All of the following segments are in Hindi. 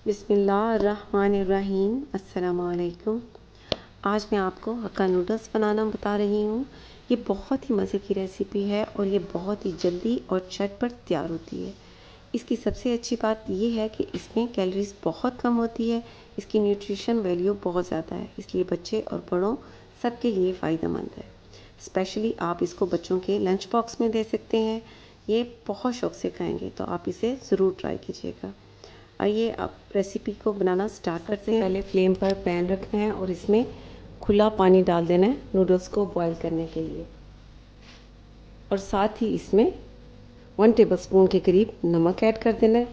बिस्मिल्लाहिर्रहमानिर्रहीम। अस्सलामुअलैकुम। आज मैं आपको हक्का नूडल्स बनाना बता रही हूँ। ये बहुत ही मज़े की रेसिपी है और ये बहुत ही जल्दी और झटपट तैयार होती है। इसकी सबसे अच्छी बात ये है कि इसमें कैलोरीज बहुत कम होती है। इसकी न्यूट्रिशन वैल्यू बहुत ज़्यादा है, इसलिए बच्चे और बड़ों सबके लिए फ़ायदेमंद है। स्पेशली आप इसको बच्चों के लंच बॉक्स में दे सकते हैं। ये बहुत शौक़ से खाएंगे, तो आप इसे ज़रूर ट्राई कीजिएगा। आइए आप रेसिपी को बनाना स्टार्ट करते हैं। पहले फ्लेम पर पैन रखना है और इसमें खुला पानी डाल देना है नूडल्स को बॉईल करने के लिए, और साथ ही इसमें 1 टेबलस्पून के करीब नमक ऐड कर देना है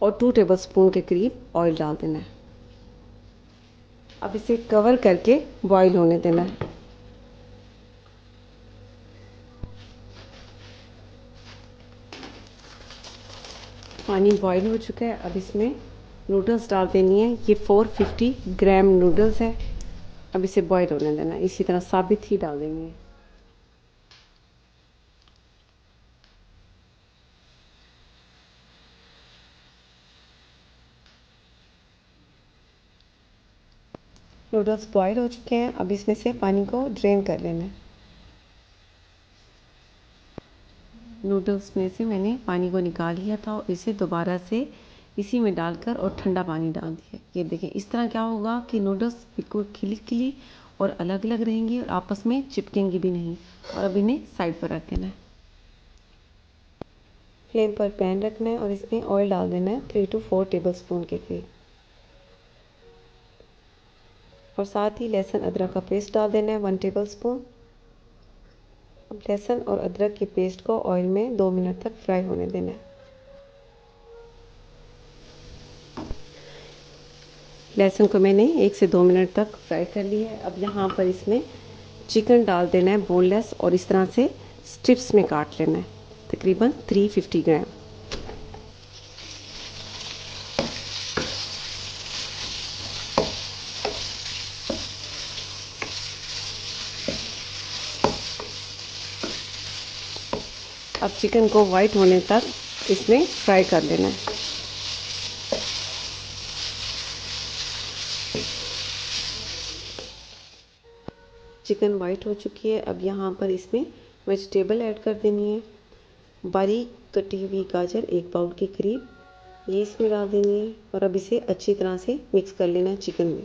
और 2 टेबलस्पून के करीब ऑयल डाल देना है। अब इसे कवर करके बॉईल होने देना है। पानी बॉईल हो चुका है। अब इसमें नूडल्स डाल देनी है। ये 450 ग्राम नूडल्स है। अब इसे बॉईल होने देना है। इसी तरह साबित ही डाल देंगे। नूडल्स बॉईल हो चुके हैं। अब इसमें से पानी को ड्रेन कर लेना है। नूडल्स में से मैंने पानी को निकाल लिया था और इसे दोबारा से इसी में डालकर और ठंडा पानी डाल दिया। ये देखें, इस तरह क्या होगा कि नूडल्स बिल्कुल खिली खिली और अलग अलग रहेंगी और आपस में चिपकेंगी भी नहीं। और अब इन्हें साइड पर रख देना है। फ्लेम पर पैन रखना है और इसमें ऑयल डाल देना है 3 to 4 टेबलस्पून के करीब, और साथ ही लहसुन अदरक का पेस्ट डाल देना है 1 टेबलस्पून। अब लहसुन और अदरक के पेस्ट को ऑयल में 2 मिनट तक फ्राई होने देना है। लहसुन को मैंने 1 से 2 मिनट तक फ्राई कर लिया है। अब यहाँ पर इसमें चिकन डाल देना है बोनलेस, और इस तरह से स्ट्रिप्स में काट लेना है, तकरीबन 350 ग्राम। अब चिकन को वाइट होने तक इसमें फ्राई कर लेना है। चिकन वाइट हो चुकी है। अब यहाँ पर इसमें वेजिटेबल ऐड कर देनी है। बारीक कटी हुई गाजर 1 बाउल के करीब, ये इसमें डाल देनी है और अब इसे अच्छी तरह से मिक्स कर लेना है चिकन में।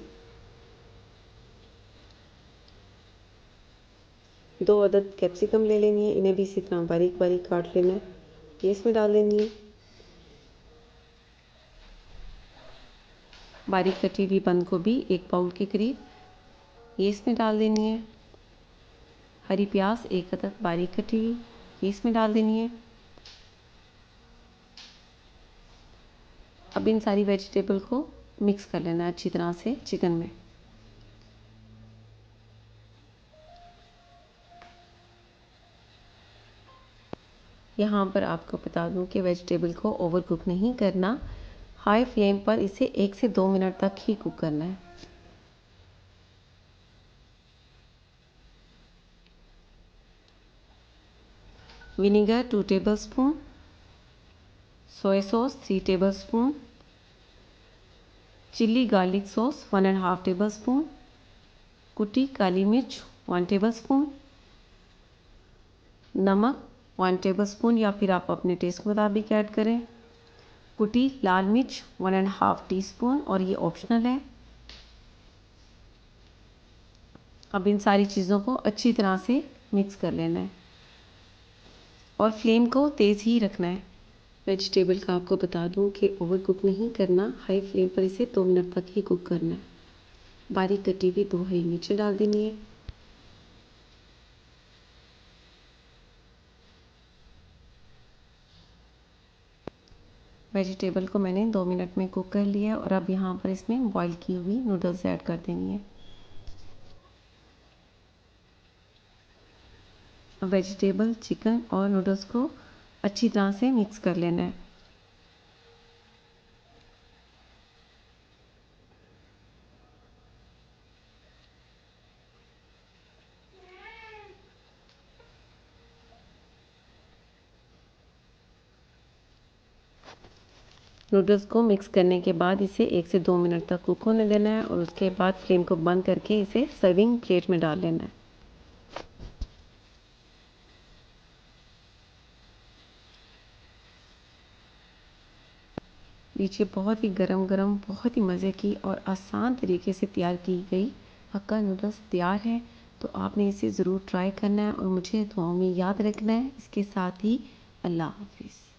2 अदद कैप्सिकम ले लेनी है, इन्हें भी इसी तरह बारीक बारीक काट लेना है, ये इसमें डाल देनी है। बारीक कटी हुई बंद गोभी 1 बाउल के करीब, ये इसमें डाल देनी है। हरी प्याज 1 अदद बारीक कटी हुई, ये इसमें डाल देनी है। अब इन सारी वेजिटेबल को मिक्स कर लेना है अच्छी तरह से चिकन में। यहाँ पर आपको बता दूँ कि वेजिटेबल को ओवर कुक नहीं करना। हाई फ्लेम पर इसे 1 से 2 मिनट तक ही कुक करना है। Vinegar 2 tablespoon, soya sauce 3 tablespoon, chilli garlic sauce 1.5 tablespoon, कुटी काली मिर्च 1 टेबलस्पून, नमक 1 टेबलस्पून या फिर आप अपने टेस्ट के मुताबिक ऐड करें, कुटी लाल मिर्च 1.5 टीस्पून, और ये ऑप्शनल है। अब इन सारी चीज़ों को अच्छी तरह से मिक्स कर लेना है और फ्लेम को तेज़ ही रखना है। वेजिटेबल का आपको बता दूं कि ओवर कुक नहीं करना, हाई फ्लेम पर इसे 2 मिनट तक ही कुक करना है। बारीक कटी हुई 2 हरी मिर्चें डाल देनी है। वेजिटेबल को मैंने 2 मिनट में कुक कर लिया और अब यहाँ पर इसमें बॉईल की हुई नूडल्स ऐड कर देनी है। वेजिटेबल, चिकन और नूडल्स को अच्छी तरह से मिक्स कर लेना है। नूडल्स को मिक्स करने के बाद इसे 1 से 2 मिनट तक कुक होने देना है और उसके बाद फ्लेम को बंद करके इसे सर्विंग प्लेट में डाल लेना है। लीजिए, बहुत ही गरम गरम, बहुत ही मज़े की और आसान तरीके से तैयार की गई हक्का नूडल्स तैयार है। तो आपने इसे ज़रूर ट्राई करना है और मुझे दुआओं में याद रखना है। इसके साथ ही अल्लाह हाफिज़।